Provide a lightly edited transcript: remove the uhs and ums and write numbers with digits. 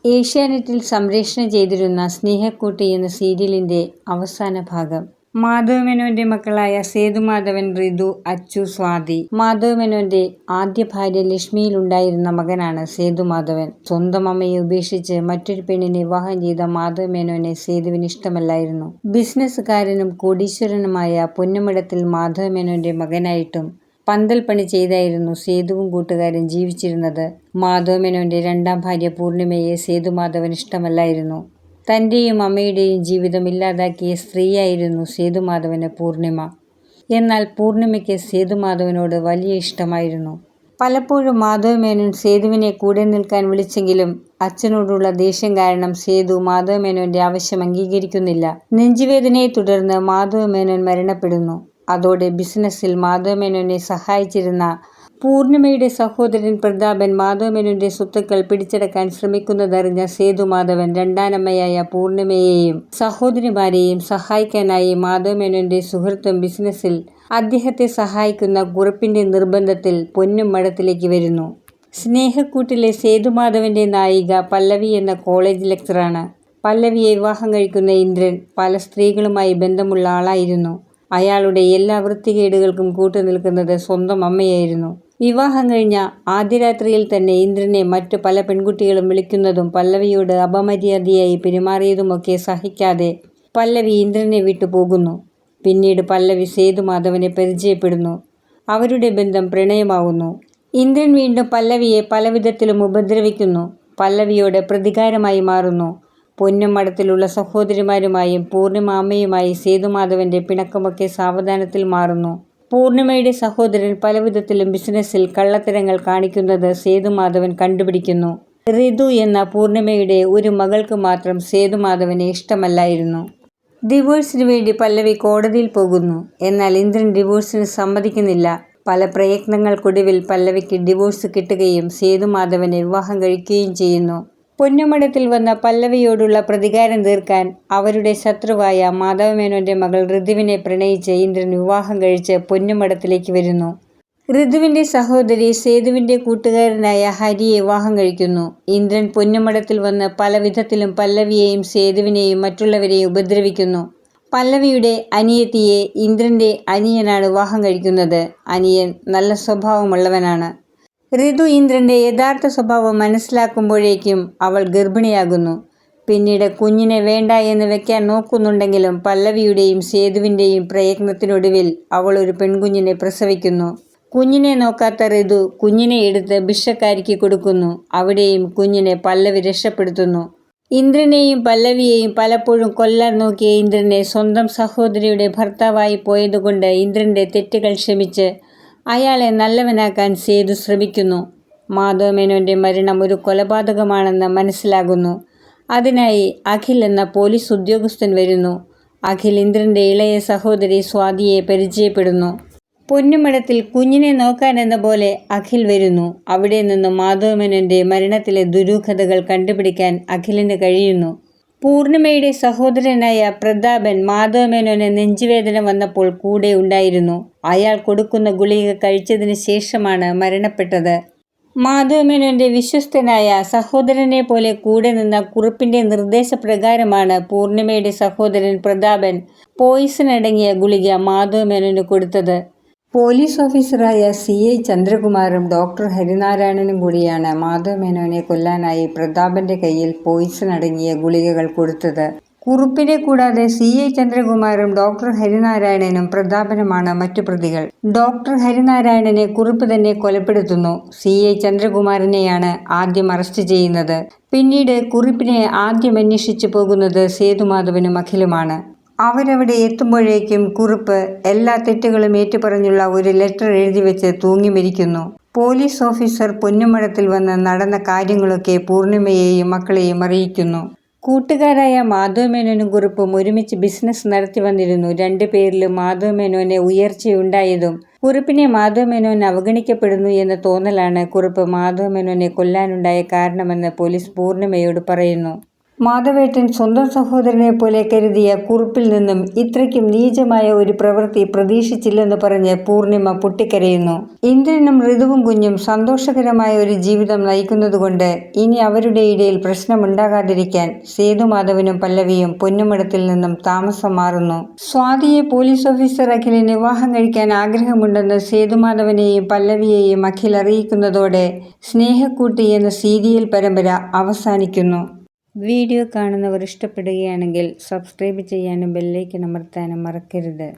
ഏഷ്യാനെറ്റിൽ സംപ്രേഷണം ചെയ്തിരുന്ന സ്നേഹക്കൂട്ട് എന്ന സീരിയലിന്റെ അവസാന ഭാഗം. മാധവ് മേനോന്റെ മക്കളായ സേതുമാധവൻ, ഋതു, അച്ചു, സ്വാതി. മാധവ് മേനോന്റെ ആദ്യ ഭാര്യ ലക്ഷ്മിയിലുണ്ടായിരുന്ന മകനാണ് സേതുമാധവൻ. സ്വന്തം അമ്മയെ ഉപേക്ഷിച്ച് മറ്റൊരു പെണ്ണിനെ വിവാഹം ചെയ്ത മാധവ് മേനോനെ സേതുവിന് ഇഷ്ടമല്ലായിരുന്നു. ബിസിനസ്സുകാരനും കോടീശ്വരനുമായ പൊന്നുമടത്തിൽ മാധവ് മേനോന്റെ മകനായിട്ടും പന്തൽ പണി ചെയ്തായിരുന്നു സേതുവും കൂട്ടുകാരും ജീവിച്ചിരുന്നത്. മാധവ് മേനോന്റെ രണ്ടാം ഭാര്യ പൂർണിമയെ സേതുമാധവന് ഇഷ്ടമല്ലായിരുന്നു. തന്റെയും അമ്മയുടെയും ജീവിതം ഇല്ലാതാക്കിയ സ്ത്രീയായിരുന്നു സേതുമാധവന് പൂർണിമ. എന്നാൽ പൂർണിമയ്ക്ക് സേതുമാധവനോട് വലിയ ഇഷ്ടമായിരുന്നു. പലപ്പോഴും മാധവ് മേനോൻ സേതുവിനെ കൂടെ നിൽക്കാൻ വിളിച്ചെങ്കിലും അച്ഛനോടുള്ള ദേഷ്യം കാരണം സേതു മാധവ് മേനോന്റെ ആവശ്യം അംഗീകരിക്കുന്നില്ല. നെഞ്ചുവേദനയെ തുടർന്ന് മാധവ് മേനോൻ മരണപ്പെടുന്നു. അതോടെ ബിസിനസ്സിൽ മാധവ് മേനോനെ സഹായിച്ചിരുന്ന പൂർണിമയുടെ സഹോദരൻ പ്രതാപൻ മാധവ് മേനോന്റെ സ്വത്തുക്കൾ പിടിച്ചെടുക്കാൻ ശ്രമിക്കുന്നതറിഞ്ഞ സേതുമാധവൻ രണ്ടാനമ്മയായ പൂർണിമയെയും സഹോദരിമാരെയും സഹായിക്കാനായി മാധവ് മേനോന്റെ സുഹൃത്തും ബിസിനസ്സിൽ അദ്ദേഹത്തെ സഹായിക്കുന്ന കുറുപ്പിന്റെ നിർബന്ധത്തിൽ പൊന്നുമടത്തിലേക്ക് വരുന്നു. സ്നേഹക്കൂട്ടിലെ സേതുമാധവന്റെ നായിക പല്ലവി എന്ന കോളേജ് ലെക്ചറാണ്. പല്ലവിയെ വിവാഹം കഴിക്കുന്ന ഇന്ദ്രൻ പല സ്ത്രീകളുമായി ബന്ധമുള്ള ആളായിരുന്നു. അയാളുടെ എല്ലാ വൃത്തികേടുകൾക്കും കൂട്ടുനിൽക്കുന്നത് സ്വന്തം അമ്മയായിരുന്നു. വിവാഹം കഴിഞ്ഞ ആദ്യ രാത്രിയിൽ തന്നെ ഇന്ദ്രനെ മറ്റു പല പെൺകുട്ടികളും വിളിക്കുന്നതും പല്ലവിയോട് അപമര്യാദയായി പെരുമാറിയതുമൊക്കെ സഹിക്കാതെ പല്ലവി ഇന്ദ്രനെ വിട്ടു പോകുന്നു. പിന്നീട് പല്ലവി സേതുമാധവനെ പരിചയപ്പെടുന്നു. അവരുടെ ബന്ധം പ്രണയമാവുന്നു. ഇന്ദ്രൻ വീണ്ടും പല്ലവിയെ പലവിധത്തിലും ഉപദ്രവിക്കുന്നു. പല്ലവിയോട് പ്രതികാരമായി മാറുന്നു. പൊന്നുമടത്തിലുള്ള സഹോദരിമാരുമായും പൂർണിമ അമ്മയുമായി സേതുമാധവന്റെ പിണക്കമൊക്കെ സാവധാനത്തിൽ മാറുന്നു. പൂർണിമയുടെ സഹോദരൻ പലവിധത്തിലും ബിസിനസ്സിൽ കള്ളത്തരങ്ങൾ കാണിക്കുന്നത് സേതുമാധവൻ കണ്ടുപിടിക്കുന്നു. ഋതു എന്ന പൂർണിമയുടെ ഒരു മകൾക്ക് മാത്രം സേതുമാധവനെ ഇഷ്ടമല്ലായിരുന്നു. ഡിവോഴ്സിനു വേണ്ടി പല്ലവി കോടതിയിൽ പോകുന്നു. എന്നാൽ ഇന്ദ്രൻ ഡിവോഴ്സിന് സമ്മതിക്കുന്നില്ല. പല പ്രയത്നങ്ങൾക്കൊടുവിൽ പല്ലവിക്ക് ഡിവോഴ്സ് കിട്ടുകയും സേതുമാധവനെ വിവാഹം കഴിക്കുകയും ചെയ്യുന്നു. പൊന്നുമടത്തിൽ വന്ന പല്ലവിയോടുള്ള പ്രതികാരം തീർക്കാൻ അവരുടെ ശത്രുവായ മാധവ് മേനോന്റെ മകൾ ഋതുവിനെ പ്രണയിച്ച് ഇന്ദ്രൻ വിവാഹം കഴിച്ച് പൊന്നുമടത്തിലേക്ക് വരുന്നു. ഋതുവിന്റെ സഹോദരി സേതുവിന്റെ കൂട്ടുകാരനായ ഹരിയെ വിവാഹം കഴിക്കുന്നു. ഇന്ദ്രൻ പൊന്നുമടത്തിൽ വന്ന് പല വിധത്തിലും പല്ലവിയെയും സേതുവിനെയും മറ്റുള്ളവരെയും ഉപദ്രവിക്കുന്നു. പല്ലവിയുടെ അനിയത്തിയെ ഇന്ദ്രന്റെ അനിയനാണ് വിവാഹം കഴിക്കുന്നത്. അനിയൻ നല്ല സ്വഭാവമുള്ളവനാണ്. ഋതു ഇന്ദ്രന്റെ യഥാർത്ഥ സ്വഭാവം മനസ്സിലാക്കുമ്പോഴേക്കും അവൾ ഗർഭിണിയാകുന്നു. പിന്നീട് കുഞ്ഞിനെ വേണ്ട എന്ന് വെക്കാൻ നോക്കുന്നുണ്ടെങ്കിലും പല്ലവിയുടെയും സേതുവിന്റെയും പ്രയത്നത്തിനൊടുവിൽ അവൾ ഒരു പെൺകുഞ്ഞിനെ പ്രസവിക്കുന്നു. കുഞ്ഞിനെ നോക്കാത്ത ഋതു കുഞ്ഞിനെ എടുത്ത് ഭിക്ഷക്കാരിക്ക് കൊടുക്കുന്നു. അവിടെയും കുഞ്ഞിനെ പല്ലവി രക്ഷപ്പെടുത്തുന്നു. ഇന്ദ്രനെയും പല്ലവിയെയും പലപ്പോഴും കൊല്ലാൻ നോക്കിയ ഇന്ദ്രനെ സ്വന്തം സഹോദരിയുടെ ഭർത്താവായി പോയതുകൊണ്ട് ഇന്ദ്രന്റെ തെറ്റുകൾ ക്ഷമിച്ച് അയാളെ നല്ലവനാക്കാൻ സേതു ശ്രമിക്കുന്നു. മാധവ് മേനോന്റെ മരണം ഒരു കൊലപാതകമാണെന്ന് മനസ്സിലാകുന്നു. അതിനായി അഖിൽ എന്ന പോലീസ് ഉദ്യോഗസ്ഥൻ വരുന്നു. അഖിൽ ഇന്ദ്രന്റെ ഇളയ സഹോദരി സ്വാതിയെ പരിചയപ്പെടുന്നു. പൊന്നുമടത്തിൽ കുഞ്ഞിനെ നോക്കാനെന്ന പോലെ അഖിൽ വരുന്നു. അവിടെ നിന്ന് മാധവ് മേനോന്റെ മരണത്തിലെ ദുരൂഹതകൾ കണ്ടുപിടിക്കാൻ അഖിലിന് കഴിയുന്നു. പൂർണിമയുടെ സഹോദരനായ പ്രതാപൻ മാധവ് മേനോന് നെഞ്ചുവേദന വന്നപ്പോൾ കൂടെ ഉണ്ടായിരുന്നു. അയാൾ കൊടുക്കുന്ന ഗുളിക കഴിച്ചതിന് ശേഷമാണ് മരണപ്പെട്ടത്. മാധവ് മേനോന്റെ വിശ്വസ്തനായ സഹോദരനെ പോലെ കൂടെ നിന്ന കുറുപ്പിന്റെ നിർദ്ദേശപ്രകാരമാണ് പൂർണിമയുടെ സഹോദരൻ പ്രതാപൻ പോയിസൺ അടങ്ങിയ ഗുളിക മാധവ് മേനോന് കൊടുത്തത്. പോലീസ് ഓഫീസറായ CI ചന്ദ്രകുമാറും ഡോക്ടർ ഹരിനാരായണനും കൂടിയാണ് മാധവ് മേനോനെ കൊല്ലാനായി പ്രതാപന്റെ കയ്യിൽ പോയിസൺ അടങ്ങിയ ഗുളികകൾ കൊടുത്തത്. കുറുപ്പിനെ കൂടാതെ CI ചന്ദ്രകുമാറും ഡോക്ടർ ഹരിനാരായണനും പ്രതാപനുമാണ് മറ്റു പ്രതികൾ. ഡോക്ടർ ഹരിനാരായണനെ കുറുപ്പ് തന്നെ കൊലപ്പെടുത്തുന്നു. CI ചന്ദ്രകുമാറിനെയാണ് ആദ്യം അറസ്റ്റ് ചെയ്യുന്നത്. പിന്നീട് കുറുപ്പിനെ ആദ്യം അന്വേഷിച്ചു പോകുന്നത് സേതുമാധവനും അഖിലുമാണ്. അവരവിടെ എത്തുമ്പോഴേക്കും കുറുപ്പ് എല്ലാ തെറ്റുകളും ഏറ്റുപറഞ്ഞുള്ള ഒരു ലെറ്റർ എഴുതിവെച്ച് തൂങ്ങി മരിക്കുന്നു. പോലീസ് ഓഫീസർ പൊന്നുമടത്തിൽ വന്ന് നടന്ന കാര്യങ്ങളൊക്കെ പൂർണിമയെയും മക്കളെയും അറിയിക്കുന്നു. കൂട്ടുകാരായ മാധവ് മേനോനും കുറുപ്പും ഒരുമിച്ച് ബിസിനസ് നടത്തി വന്നിരുന്നു. രണ്ടുപേരിലും മാധവ് മേനോന് ഉയർച്ചയുണ്ടായതും കുറുപ്പിനെ മാധവ് മേനോൻ അവഗണിക്കപ്പെടുന്നു എന്ന തോന്നലാണ് കുറുപ്പ് മാധവ് മേനോനെ കൊല്ലാനുണ്ടായ കാരണമെന്ന് പോലീസ് പൂർണിമയോട് പറയുന്നു. മാധവേട്ടൻ സ്വന്തം സഹോദരനെ പോലെ കരുതിയ കുറുപ്പിൽ നിന്നും ഇത്രയ്ക്കും നീചമായ ഒരു പ്രവൃത്തി പ്രതീക്ഷിച്ചില്ലെന്ന് പറഞ്ഞ് പൂർണിമ പൊട്ടിക്കരയുന്നു. ഇന്ദ്രനും ഋതുവും കുഞ്ഞും സന്തോഷകരമായ ഒരു ജീവിതം നയിക്കുന്നതുകൊണ്ട് ഇനി അവരുടെ ഇടയിൽ പ്രശ്നമുണ്ടാകാതിരിക്കാൻ സേതുമാധവനും പല്ലവിയും പൊന്നുമടത്തിൽ നിന്നും താമസം മാറുന്നു. സ്വാതിയെ പോലീസ് ഓഫീസർ അഖിലിന് വിവാഹം കഴിക്കാൻ ആഗ്രഹമുണ്ടെന്ന് സേതുമാധവനെയും പല്ലവിയെയും അഖിൽ അറിയിക്കുന്നതോടെ സ്നേഹക്കൂട്ട് എന്ന സീരിയൽ പരമ്പര അവസാനിക്കുന്നു. വീഡിയോ കാണുന്നവർ ഇഷ്ടപ്പെടുകയാണെങ്കിൽ സബ്സ്ക്രൈബ് ചെയ്യാനും ബെല്ലൈക്കൺ അമർത്താനും മറക്കരുത്.